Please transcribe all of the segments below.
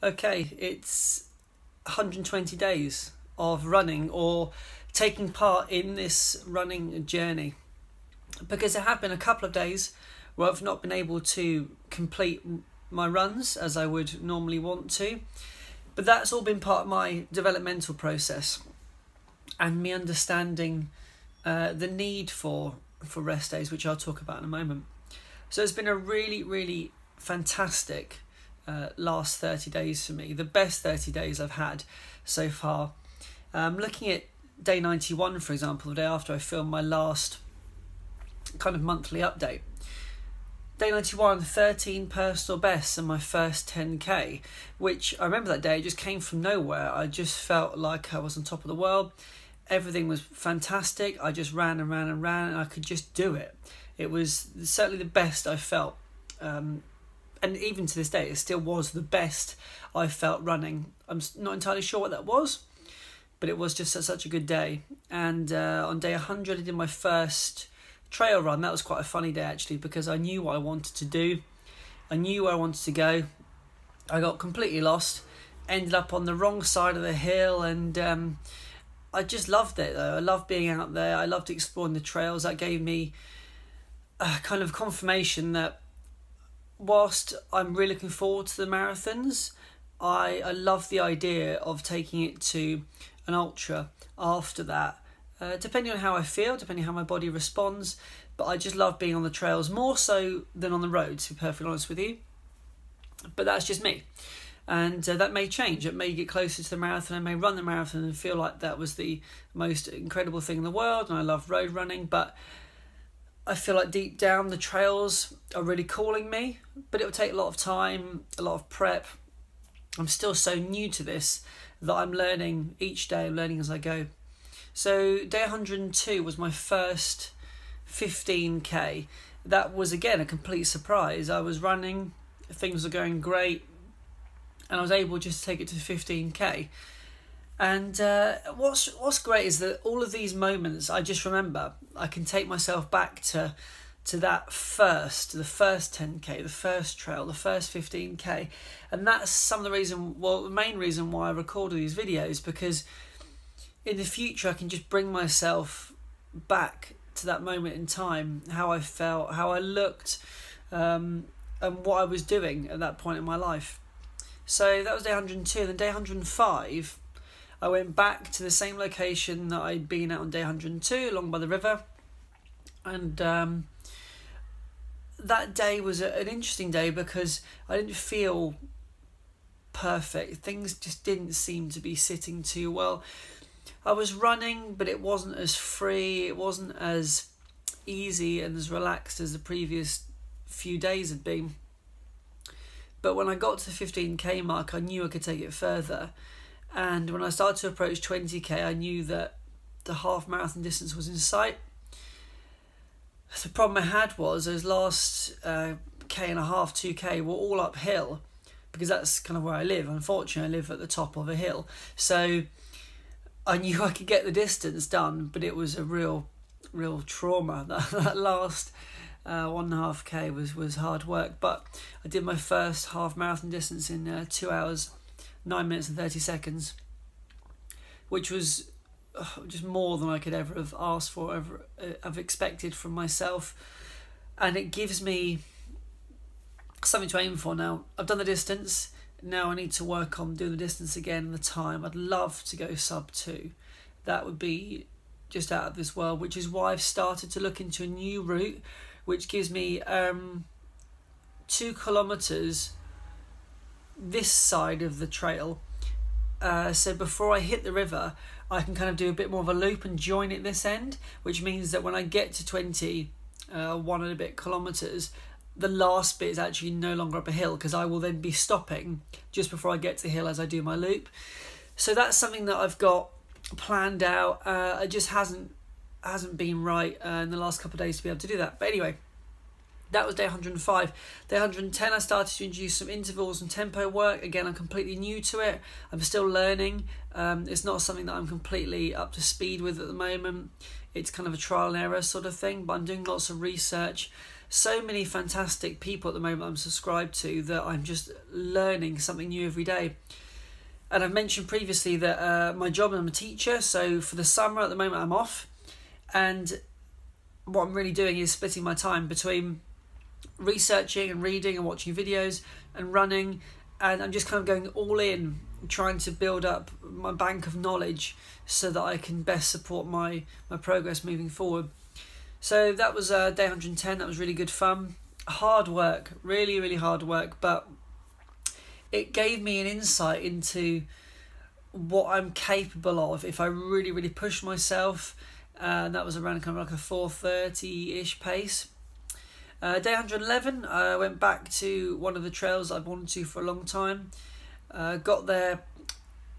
Okay, it's 120 days of running or taking part in this running journey, because there have been a couple of days where I've not been able to complete my runs as I would normally want to, but that's all been part of my developmental process and me understanding the need for rest days, which I'll talk about in a moment. So it's been a really fantastic last 30 days for me, the best 30 days I've had so far. Looking at day 91, for example, the day after I filmed my last kind of monthly update. Day 91, 13 personal bests in my first 10k, which I remember that day, it just came from nowhere. I just felt like I was on top of the world. Everything was fantastic. I just ran and I could just do it. It was certainly the best I felt. And even to this day, it still was the best I felt running. I'm not entirely sure what that was, but it was just such a good day. And on day 100, I did my first trail run. That was quite a funny day, actually, because I knew what I wanted to do. I knew where I wanted to go. I got completely lost, ended up on the wrong side of the hill, and I just loved it, though. I loved being out there. I loved exploring the trails. That gave me a kind of confirmation that whilst I'm really looking forward to the marathons, I love the idea of taking it to an ultra after that, depending on how I feel, depending on how my body responds. But I just love being on the trails more so than on the road, to be perfectly honest with you. But that's just me. And that may change. It may get closer to the marathon. I may run the marathon and feel like that was the most incredible thing in the world, and I love road running. But I feel like deep down the trails are really calling me, but it will take a lot of time, a lot of prep. I'm still so new to this that I'm learning each day, I'm learning as I go. So day 102 was my first 15k. That was again a complete surprise. I was running, things were going great, and I was able just to take it to 15k. And what's great is that all of these moments I just remember. I can take myself back to the first 10k, the first trail, the first 15k, and that's some of the main reason why I record these videos, because in the future I can just bring myself back to that moment in time, how I felt, how I looked, and what I was doing at that point in my life. So that was day 102. And then day 105, I went back to the same location that I'd been at on day 102, along by the river. And that day was an interesting day because I didn't feel perfect. Things just didn't seem to be sitting too well. I was running, but it wasn't as free. It wasn't as easy and as relaxed as the previous few days had been. But when I got to the 15k mark, I knew I could take it further. And when I started to approach 20k, I knew that the half marathon distance was in sight. The problem I had was those last k and a half, 2k were all uphill, because that's kind of where I live. Unfortunately, I live at the top of a hill. So I knew I could get the distance done, but it was a real trauma. That last 1.5k was hard work. But I did my first half marathon distance in 2 hours, 9 minutes and 30 seconds, which was just more than I could ever have asked for, ever have expected from myself. And it gives me something to aim for now. I've done the distance, now I need to work on doing the distance again and the time. I'd love to go sub 2. That would be just out of this world, which is why I've started to look into a new route, which gives me 2 kilometres this side of the trail. So before I hit the river, I can kind of do a bit more of a loop and join it this end, which means that when I get to 1 and a bit kilometres, the last bit is actually no longer up a hill, because I will then be stopping just before I get to the hill as I do my loop. So that's something that I've got planned out. It just hasn't been right in the last couple of days to be able to do that. But anyway, that was day 105. Day 110, I started to introduce some intervals and tempo work. Again, I'm completely new to it. I'm still learning. It's not something that I'm completely up to speed with at the moment. It's kind of a trial and error sort of thing, but I'm doing lots of research. so many fantastic people at the moment I'm subscribed to that I'm just learning something new every day. And I've mentioned previously that my job, I'm a teacher, so for the summer at the moment I'm off, and what I'm really doing is splitting my time between researching and reading and watching videos and running, and I'm just kind of going all in, trying to build up my bank of knowledge so that I can best support my progress moving forward. So that was day 110. That was really good fun. Hard work, really, really hard work, but it gave me an insight into what I'm capable of if I really, really push myself. And that was around kind of like a 4:30-ish pace. Day 111, I went back to one of the trails I've wanted to for a long time. Got there,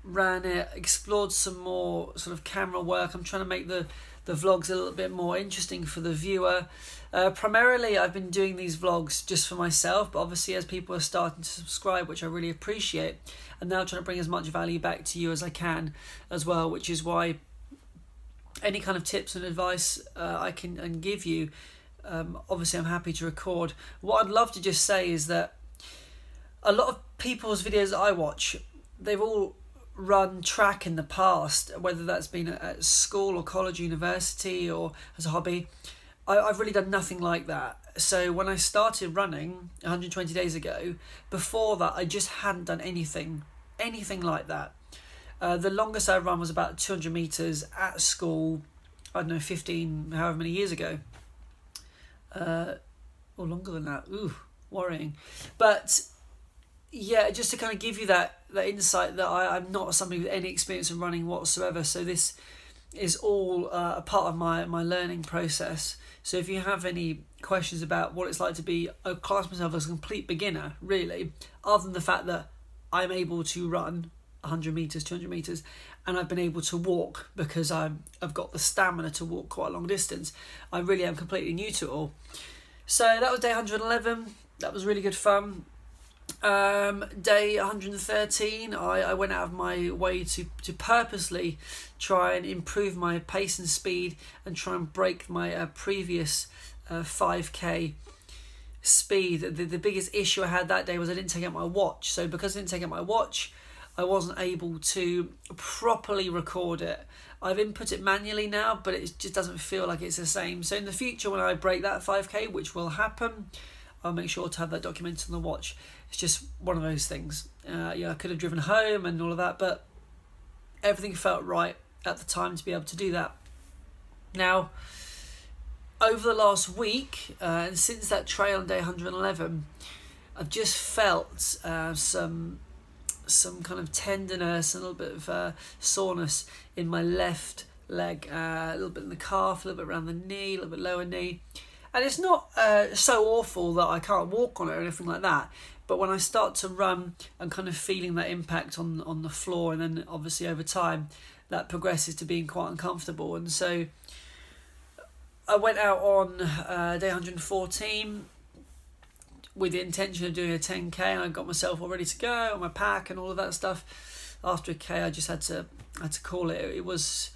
ran it, explored some more sort of camera work. I'm trying to make the vlogs a little bit more interesting for the viewer. Primarily, I've been doing these vlogs just for myself, but obviously as people are starting to subscribe, which I really appreciate, I'm now trying to bring as much value back to you as I can as well, which is why any kind of tips and advice I can give you, obviously I'm happy to record. What I'd love to just say is that a lot of people's videos that I watch, they've all run track in the past, whether that's been at school or college, university, or as a hobby. I've really done nothing like that. So when I started running 120 days ago, before that I just hadn't done anything like that. The longest I run was about 200 meters at school, I don't know, 15 however many years ago, or longer than that. Ooh, worrying. But yeah, just to kind of give you that insight that I'm not somebody with any experience in running whatsoever. So this is all a part of my learning process. So if you have any questions about what it's like to be, I class myself as a complete beginner, really, other than the fact that I'm able to run 100 meters, 200 meters, and I've been able to walk because I've got the stamina to walk quite a long distance. I really am completely new to it all. So that was day 111. That was really good fun. Day 113, I went out of my way to purposely try and improve my pace and speed and try and break my previous 5k speed. The biggest issue I had that day was I didn't take out my watch. So because I didn't take out my watch, I wasn't able to properly record it. I've input it manually now, but it just doesn't feel like it's the same. So in the future, when I break that 5k, which will happen, I'll make sure to have that documented on the watch. It's just one of those things. I could have driven home and all of that, but everything felt right at the time to be able to do that. Now, over the last week, and since that trail on day 111, I've just felt some kind of tenderness, a little bit of soreness in my left leg, a little bit in the calf, a little bit around the knee, a little bit lower knee. And it's not so awful that I can't walk on it or anything like that. But when I start to run, I'm kind of feeling that impact on the floor, and then obviously over time that progresses to being quite uncomfortable. And so I went out on day 114 with the intention of doing a 10k, and I got myself all ready to go on my pack and all of that stuff. After a k, I just had to call it. It was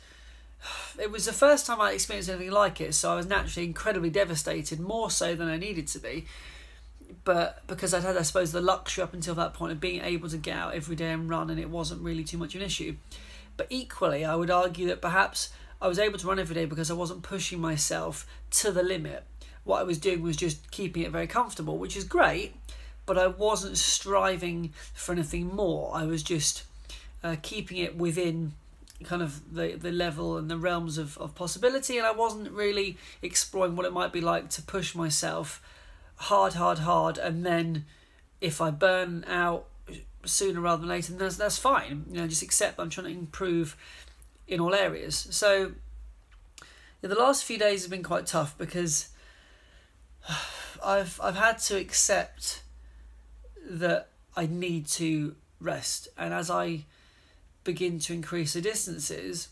the first time I experienced anything like it, so I was naturally incredibly devastated, more so than I needed to be. But because I'd had, I suppose, the luxury up until that point of being able to get out every day and run, and it wasn't really too much of an issue. But equally, I would argue that perhaps I was able to run every day because I wasn't pushing myself to the limit. What I was doing was just keeping it very comfortable, which is great, but I wasn't striving for anything more. I was just keeping it within kind of the level and the realms of possibility, and I wasn't really exploring what it might be like to push myself hard, and then if I burn out sooner rather than later, then that's fine. Just accept that I'm trying to improve in all areas. So the last few days have been quite tough because I've had to accept that I need to rest, and as I begin to increase the distances,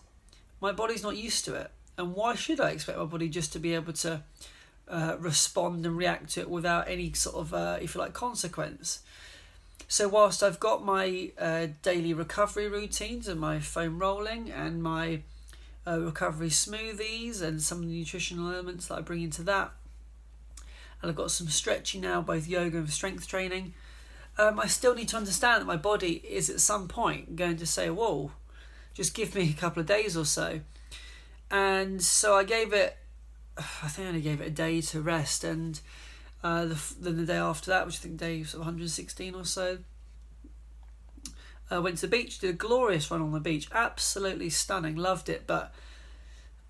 my body's not used to it. And why should I expect my body just to be able to respond and react to it without any sort of, if you like, consequence? So whilst I've got my daily recovery routines and my foam rolling and my recovery smoothies and some of the nutritional elements that I bring into that, and I've got some stretching now, both yoga and strength training. I still need to understand that my body is at some point going to say, whoa, just give me a couple of days or so. And so I think I only gave it a day to rest, and then the day after that, which I think day sort of 116 or so, I went to the beach, did a glorious run on the beach, absolutely stunning, loved it, but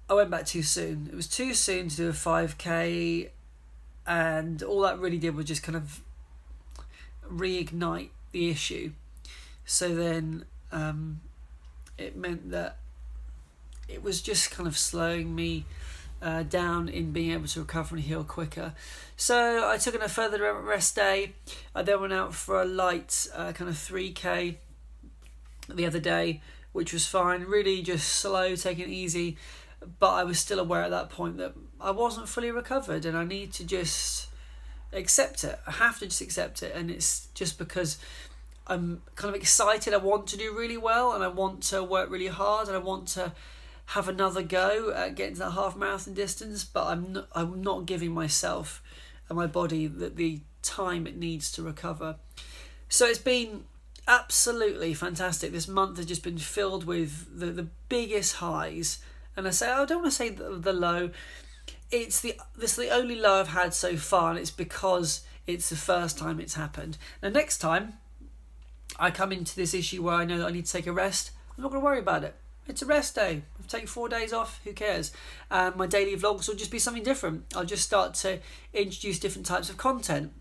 I went back too soon. It was too soon to do a 5k, and all that really did was just kind of reignite the issue. So then it meant that it was just kind of slowing me down in being able to recover and heal quicker. So I took a further rest day. I then went out for a light kind of 3k the other day, which was fine, really just slow, taking it easy, but I was still aware at that point that I wasn't fully recovered, and I need to just accept it. I have to just accept it, and it's just because I'm kind of excited. I want to do really well, and I want to work really hard, and I want to have another go at getting to that half marathon distance, but I'm not giving myself and my body the time it needs to recover. So it's been absolutely fantastic. This month has just been filled with the biggest highs, and I don't want to say the low. This is the only low I've had so far, and it's because it's the first time it's happened. Now next time I come into this issue where I know that I need to take a rest, I'm not going to worry about it. It's a rest day. I'll take 4 days off, who cares? My daily vlogs will just be something different. I'll just start to introduce different types of content,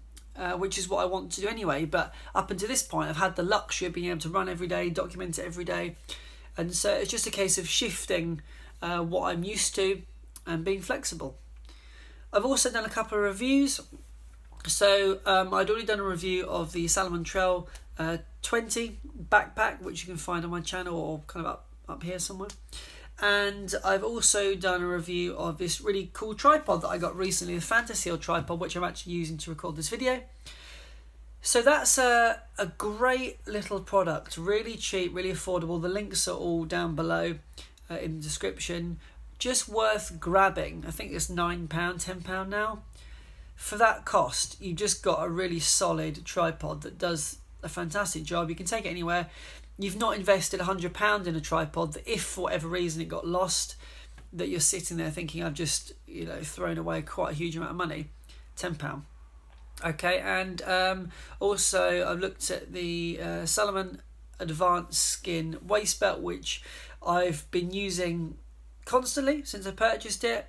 which is what I want to do anyway. But up until this point, I've had the luxury of being able to run every day, document it every day. And so it's just a case of shifting what I'm used to and being flexible. I've also done a couple of reviews. So I'd already done a review of the Salomon Trail 20 backpack, which you can find on my channel or kind of up here somewhere. And I've also done a review of this really cool tripod that I got recently, the Fantasy tripod, which I'm actually using to record this video. So that's a great little product, really cheap, really affordable. The links are all down below in the description. Just worth grabbing. I think it's £9, £10 now. For that cost, you've just got a really solid tripod that does a fantastic job. You can take it anywhere. You've not invested £100 in a tripod that, if for whatever reason it got lost, that you're sitting there thinking, I've just thrown away quite a huge amount of money. £10. Okay, and also I've looked at the Salomon Advanced Skin waist belt, which I've been using constantly since I purchased it.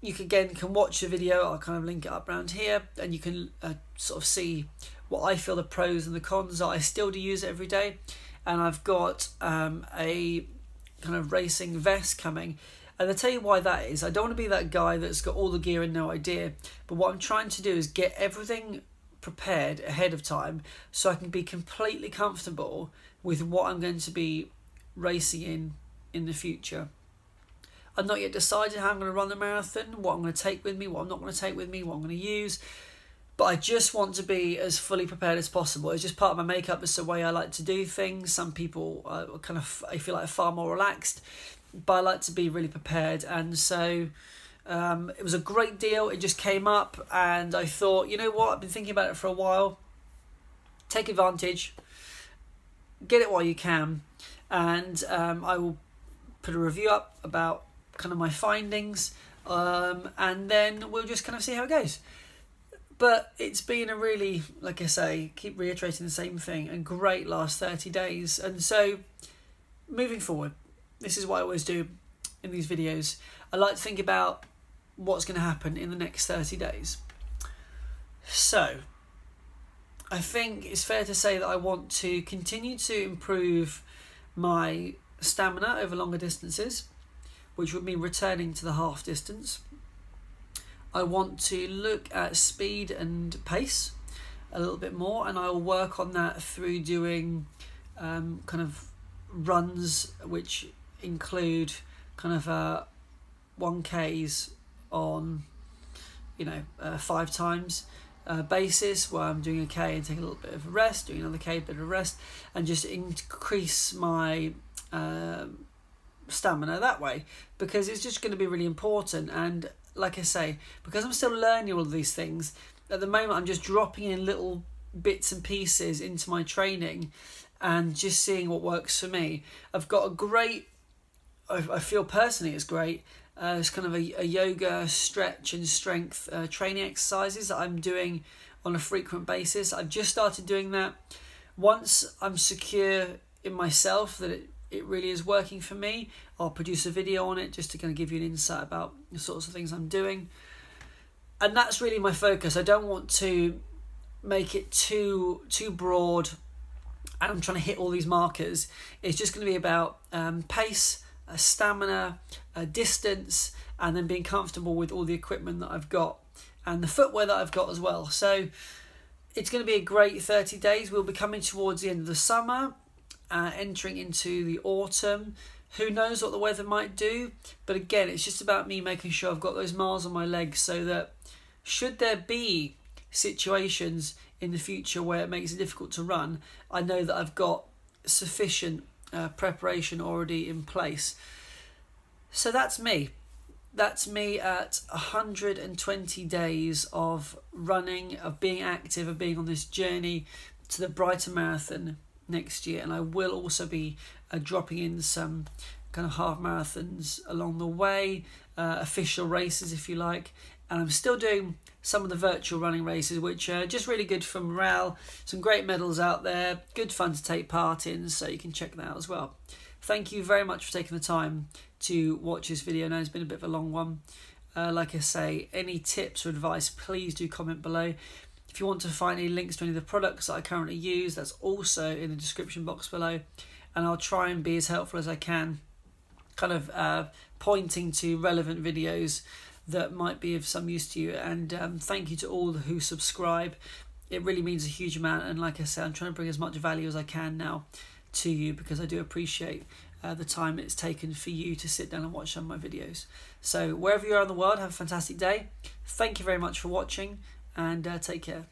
You can watch the video. I'll kind of link it up around here, and you can sort of see what I feel the pros and the cons are. I still do use it every day, and I've got a kind of racing vest coming, and I'll tell you why that is. I don't want to be that guy that's got all the gear and no idea, but what I'm trying to do is get everything prepared ahead of time so I can be completely comfortable with what I'm going to be racing in the future. I've not yet decided how I'm going to run the marathon, what I'm going to take with me, what I'm not going to take with me, what I'm going to use. But I just want to be as fully prepared as possible. It's just part of my makeup. It's the way I like to do things. Some people I feel like are far more relaxed, but I like to be really prepared. And so it was a great deal. It just came up, and I thought, you know what? I've been thinking about it for a while. Take advantage. Get it while you can. And I will put a review up about kind of my findings, and then we'll just kind of see how it goes. But it's been a really, like I say, keep reiterating the same thing, and great last 30 days. And so moving forward, this is what I always do in these videos. I like to think about what's going to happen in the next 30 days. So I think it's fair to say that I want to continue to improve my stamina over longer distances, which would mean returning to the half distance. I want to look at speed and pace a little bit more, and I will work on that through doing kind of runs which include kind of 1Ks on 5 times basis, where I'm doing a K and taking a little bit of a rest, doing another K, bit of rest, and just increase my stamina that way, because it's just going to be really important. And like I say, because I'm still learning all of these things, at the moment I'm just dropping in little bits and pieces into my training and just seeing what works for me. I've got a great, I feel personally it's great, it's kind of a yoga, stretch and strength training exercises that I'm doing on a frequent basis. I've just started doing that. Once I'm secure in myself that it really is working for me, I'll produce a video on it just to kind of give you an insight about the sorts of things I'm doing. And that's really my focus. I don't want to make it too broad and I'm trying to hit all these markers. It's just going to be about pace, stamina, distance, and then being comfortable with all the equipment that I've got and the footwear that I've got as well. So it's going to be a great 30 days. We'll be coming towards the end of the summer, entering into the autumn. Who knows what the weather might do? But again, it's just about me making sure I've got those miles on my legs so that should there be situations in the future where it makes it difficult to run, I know that I've got sufficient preparation already in place. So that's me. That's me at 120 days of running, of being active, of being on this journey to the Brighton Marathon next year. And I will also be dropping in some kind of half marathons along the way, official races if you like. And I'm still doing some of the virtual running races, which are just really good for morale. Some great medals out there, good fun to take part in, so you can check that out as well. Thank you very much for taking the time to watch this video. I know it's been a bit of a long one. Like I say, any tips or advice, please do comment below. If you want to find any links to any of the products that I currently use, that's also in the description box below. And I'll try and be as helpful as I can, kind of pointing to relevant videos that might be of some use to you. And thank you to all who subscribe. It really means a huge amount. And like I said, I'm trying to bring as much value as I can now to you, because I do appreciate the time it's taken for you to sit down and watch some of my videos. So wherever you are in the world, have a fantastic day. Thank you very much for watching, and take care.